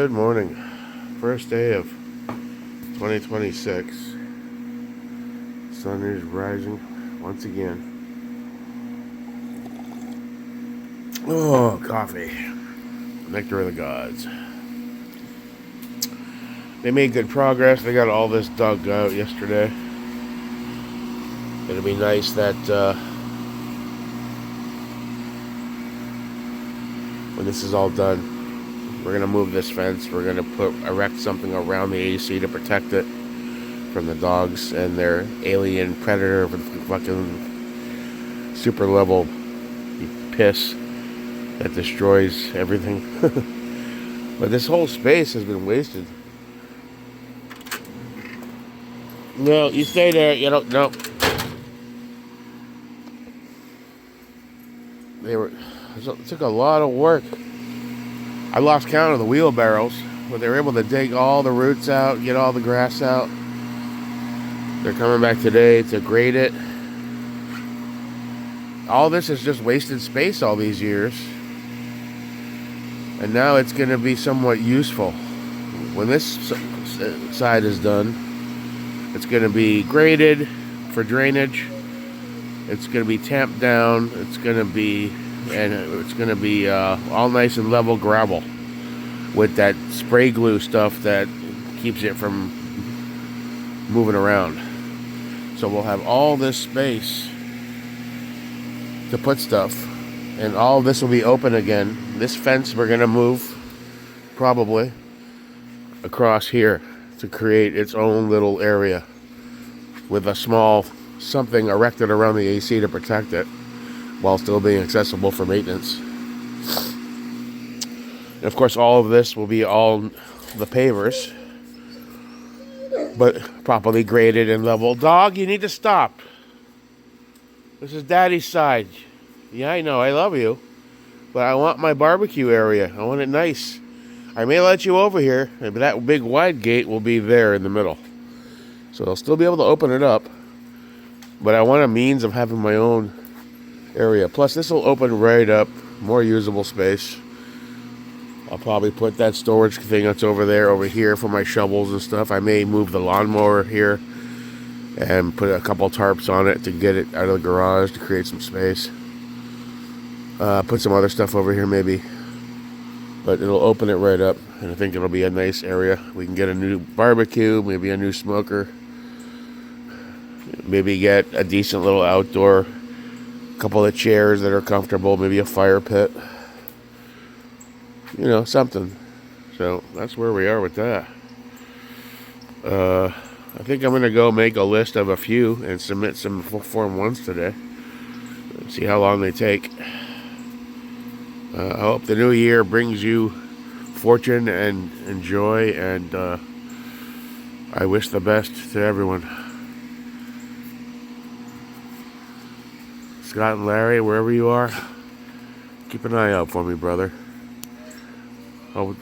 Good morning. First day of 2026. Sun is rising once again. Oh, coffee. Nectar of the gods. They made good progress. They got all this dug out yesterday. It'll be nice that when this is all done, we're gonna move this fence. We're gonna erect something around the AC to protect it from the dogs and their alien predator fucking super level piss that destroys everything. But this whole space has been wasted. No, you stay there. You don't. No. It took a lot of work. I lost count of the wheelbarrows, but they were able to dig all the roots out, get all the grass out. They're coming back today to grade it. All this is just wasted space all these years. And now it's going to be somewhat useful. When this side is done, it's going to be graded for drainage. It's going to be tamped down. It's going to be all nice and level gravel with that spray glue stuff that keeps it from moving around. So we'll have all this space to put stuff, and all this will be open again. This fence we're gonna move probably across here to create its own little area with a small something erected around the AC to protect it while still being accessible for maintenance. And of course, all of this will be all the pavers, but properly graded and level. Dog, you need to stop. This is Daddy's side. Yeah, I know, I love you, but I want my barbecue area. I want it nice. I may let you over here, but that big wide gate will be there in the middle. So I'll still be able to open it up, but I want a means of having my own area. Plus, this will open right up, more usable space. I'll probably put that storage thing that's over here for my shovels and stuff. I may move the lawnmower here and put a couple tarps on it to get it out of the garage to create some space. Put some other stuff over here maybe, but it'll open it right up, and I think it'll be a nice area. We can get a new barbecue, maybe a new smoker, maybe get a decent little outdoor, couple of chairs that are comfortable, maybe a fire pit, something. So that's where we are with that. I think I'm going to go make a list of a few and submit some Form 1s today. See how long they take. I hope the new year brings you fortune and joy, and I wish the best to everyone. Scott and Larry, wherever you are, keep an eye out for me, brother. I'm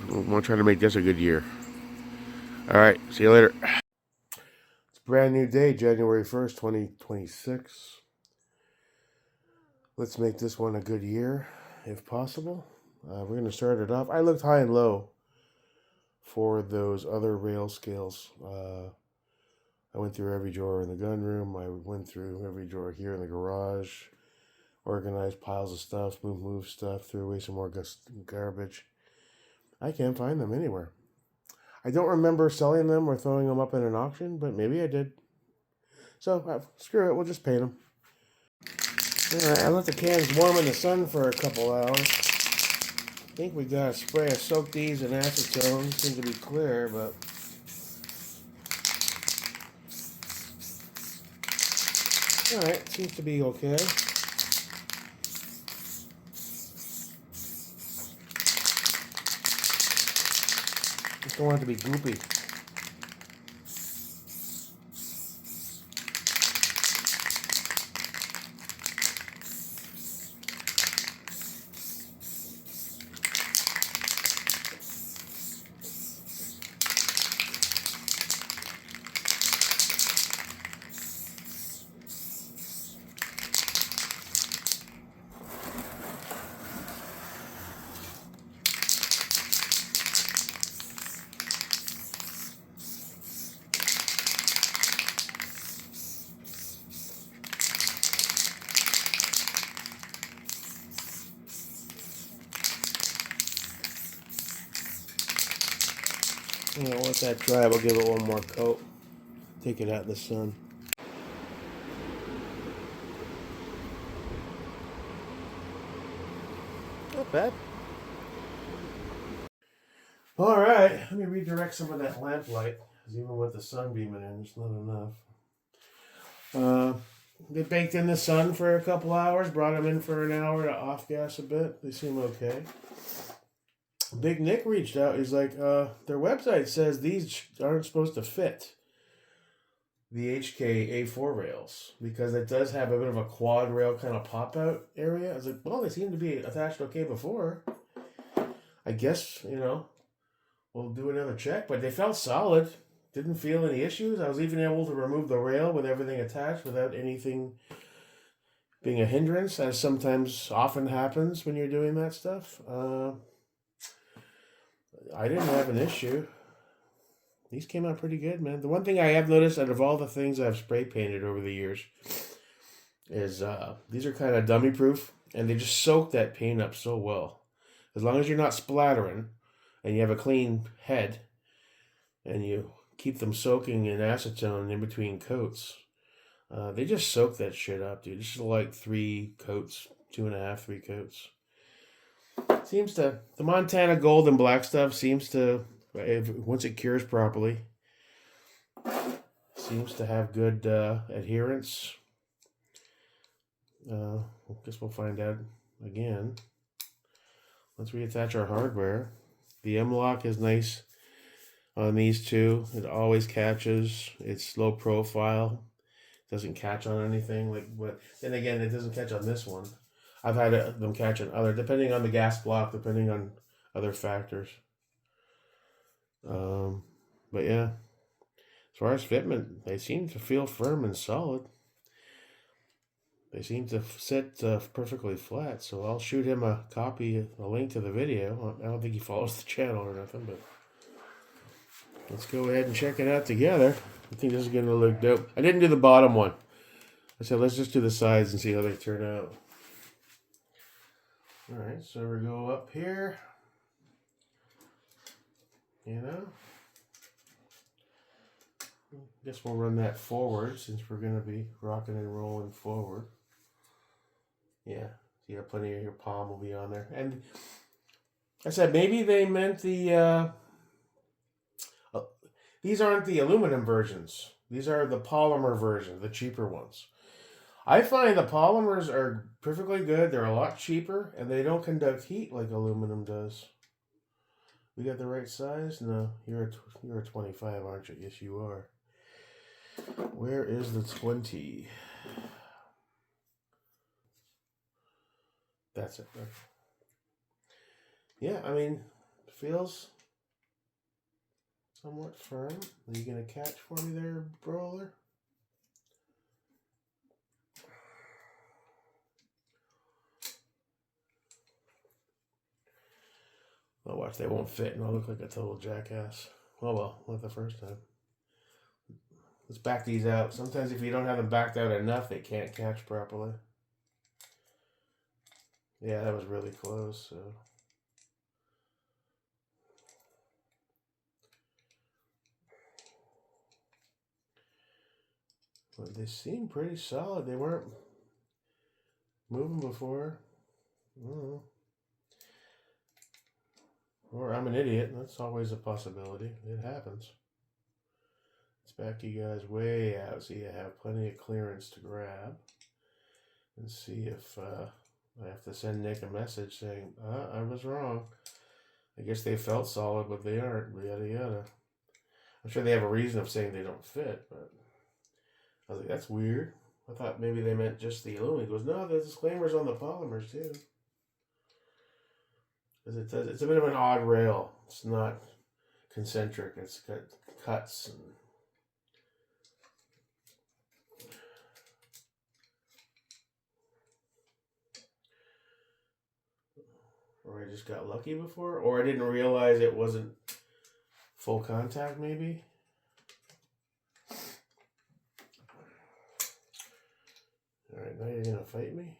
trying to make this a good year. All right, see you later. It's a brand new day, January 1st, 2026. Let's make this one a good year, if possible. We're going to start it off. I looked high and low for those other Railscales. I went through every drawer in the gun room. I went through every drawer here in the garage. Organized piles of stuff, move stuff, threw away some more garbage. I can't find them anywhere. I don't remember selling them or throwing them up in an auction, but maybe I did. So, screw it, we'll just paint them. Alright, I let the cans warm in the sun for a couple hours. I think we got a spray. I soaked these in acetone. Seems to be clear, but... Alright, seems to be okay. Just don't want it to be goopy. Yeah, let that dry. We'll give it one more coat. Take it out in the sun. Not bad. All right, let me redirect some of that lamp light, because even with the sun beaming in, it's not enough. They baked in the sun for a couple hours, brought them in for an hour to off gas a bit. They seem okay. Big Nick reached out. He's like, their website says these aren't supposed to fit the HK A4 rails because it does have a bit of a quad rail kind of pop out area. I was like, well, they seem to be attached okay before. I guess, we'll do another check, but they felt solid. Didn't feel any issues. I was even able to remove the rail with everything attached without anything being a hindrance, as sometimes often happens when you're doing that stuff. I didn't have an issue. These came out pretty good, man. The one thing I have noticed out of all the things I've spray painted over the years is these are kind of dummy proof, and they just soak that paint up so well. As long as you're not splattering and you have a clean head and you keep them soaking in acetone in between coats, they just soak that shit up, dude. This is like 3 coats, 2.5, 3 coats. The Montana gold and black stuff seems to, once it cures properly, seems to have good adherence. I guess we'll find out again once we attach our hardware. The M-lock is nice on these two. It always catches. It's low profile. Doesn't catch on anything. Then again, it doesn't catch on this one. I've had them catch on other, depending on the gas block, depending on other factors. But yeah, as far as fitment, they seem to feel firm and solid. They seem to sit perfectly flat. So I'll shoot him a link to the video. I don't think he follows the channel or nothing, but let's go ahead and check it out together. I think this is going to look dope. I didn't do the bottom one. I said, let's just do the sides and see how they turn out. All right, so we go up here. Guess we'll run that forward since we're going to be rocking and rolling forward. Yeah, you have plenty of your palm will be on there. And I said maybe they meant the... these aren't the aluminum versions. These are the polymer versions, the cheaper ones. I find the polymers are perfectly good. They're a lot cheaper, and they don't conduct heat like aluminum does. We got the right size? No, you're a 25, aren't you? Yes, you are. Where is the 20? That's it. Yeah, I mean, it feels somewhat firm. Are you going to catch for me there, Brawler? Oh, watch, they won't fit and I'll look like a total jackass. Oh well, not the first time. Let's back these out. Sometimes if you don't have them backed out enough, they can't catch properly. Yeah, that was really close, so... But they seem pretty solid. They weren't moving before. I don't know. Or I'm an idiot. That's always a possibility. It happens. Let's back you guys way out so you have plenty of clearance to grab. And see if I have to send Nick a message saying, I was wrong. I guess they felt solid, but they aren't. Yada yada. I'm sure they have a reason of saying they don't fit, but I was like, that's weird. I thought maybe they meant just the aluminum. He goes, no, the disclaimer's on the polymers too. Because it's a bit of an odd rail. It's not concentric. It's got cuts. And or I just got lucky before. Or I didn't realize it wasn't full contact maybe. Alright, now you're going to fight me?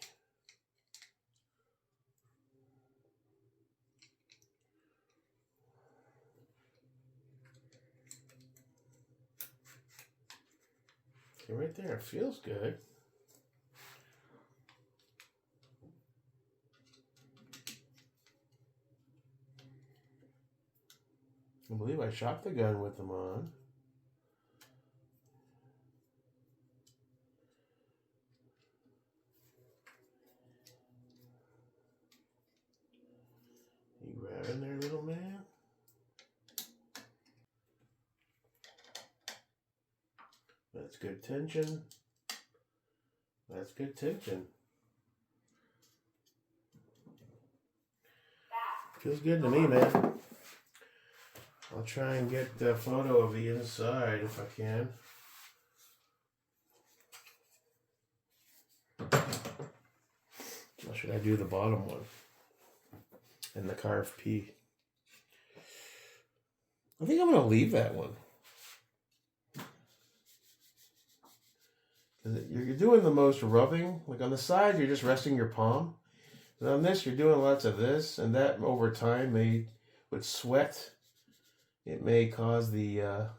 See, right there, it feels good. I believe I shot the gun with them on. You grabbing there, little man? That's good tension. That's good tension. Feels good to me, man. I'll try and get a photo of the inside if I can. Or should I do the bottom one? And the carved P? I think I'm going to leave that one. You're doing the most rubbing. Like on the side, you're just resting your palm. And on this, you're doing lots of this. And that over time with sweat, it may cause the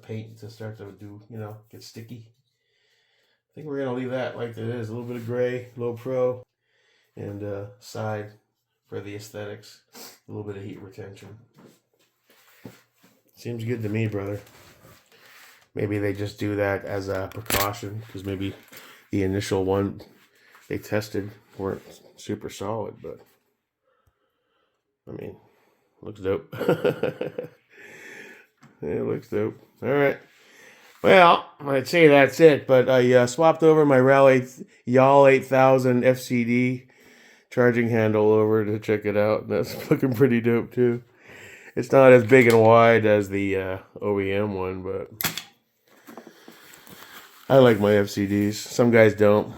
paint to start to get sticky. I think we're going to leave that like it is. A little bit of gray, low pro, and side for the aesthetics. A little bit of heat retention. Seems good to me, brother. Maybe they just do that as a precaution because maybe the initial one they tested weren't super solid, but I mean, looks dope. It looks dope. All right. Well, I'd say that's it, but I swapped over my Y'all 8000 FCD charging handle over to check it out, and that's looking pretty dope too. It's not as big and wide as the OEM one, but I like my FCDs. Some guys don't.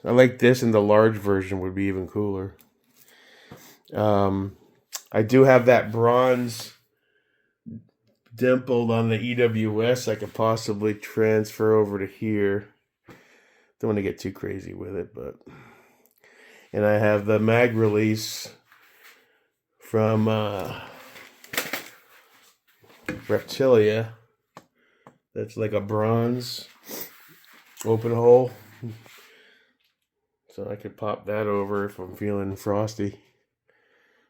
I like this, and the large version would be even cooler. I do have that bronze dimpled on the EWS I could possibly transfer over to here. Don't want to get too crazy with it, but... And I have the mag release from Reptilia. That's like a bronze open hole. So I could pop that over if I'm feeling frosty.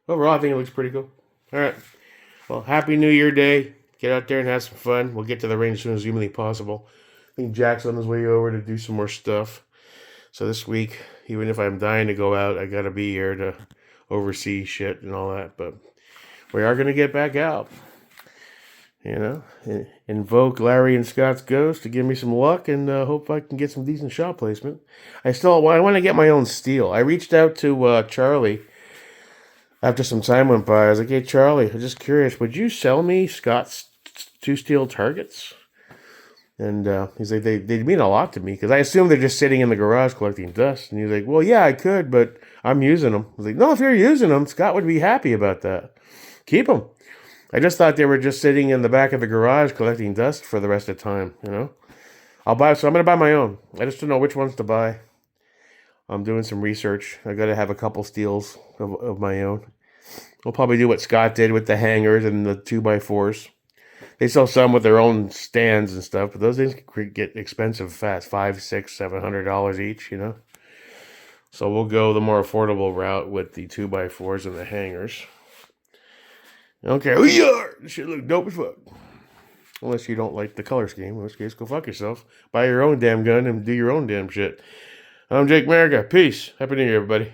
Overall, I think it looks pretty cool. All right. Well, Happy New Year Day. Get out there and have some fun. We'll get to the range as soon as humanly possible. I think Jack's on his way over to do some more stuff. So this week, even if I'm dying to go out, I got to be here to oversee shit and all that. But we are going to get back out. Invoke Larry and Scott's ghost to give me some luck and hope I can get some decent shot placement. I want to get my own steel. I reached out to Charlie after some time went by. I was like, hey, Charlie, I'm just curious. Would you sell me Scott's 2 steel targets? And he's like, they mean a lot to me because I assume they're just sitting in the garage collecting dust. And he's like, well, yeah, I could, but I'm using them. I was like, no, if you're using them, Scott would be happy about that. Keep them. I just thought they were just sitting in the back of the garage collecting dust for the rest of the time, I'm going to buy my own. I just don't know which ones to buy. I'm doing some research. I got to have a couple steels of my own. We'll probably do what Scott did with the hangers and the 2x4s. They sell some with their own stands and stuff, but those things can get expensive fast, $500, $600, $700 each, So we'll go the more affordable route with the 2x4s and the hangers. I don't care who you are. This shit look dope as fuck. Unless you don't like the color scheme, in which case, go fuck yourself. Buy your own damn gun and do your own damn shit. I'm Jake America. Peace. Happy New Year, everybody.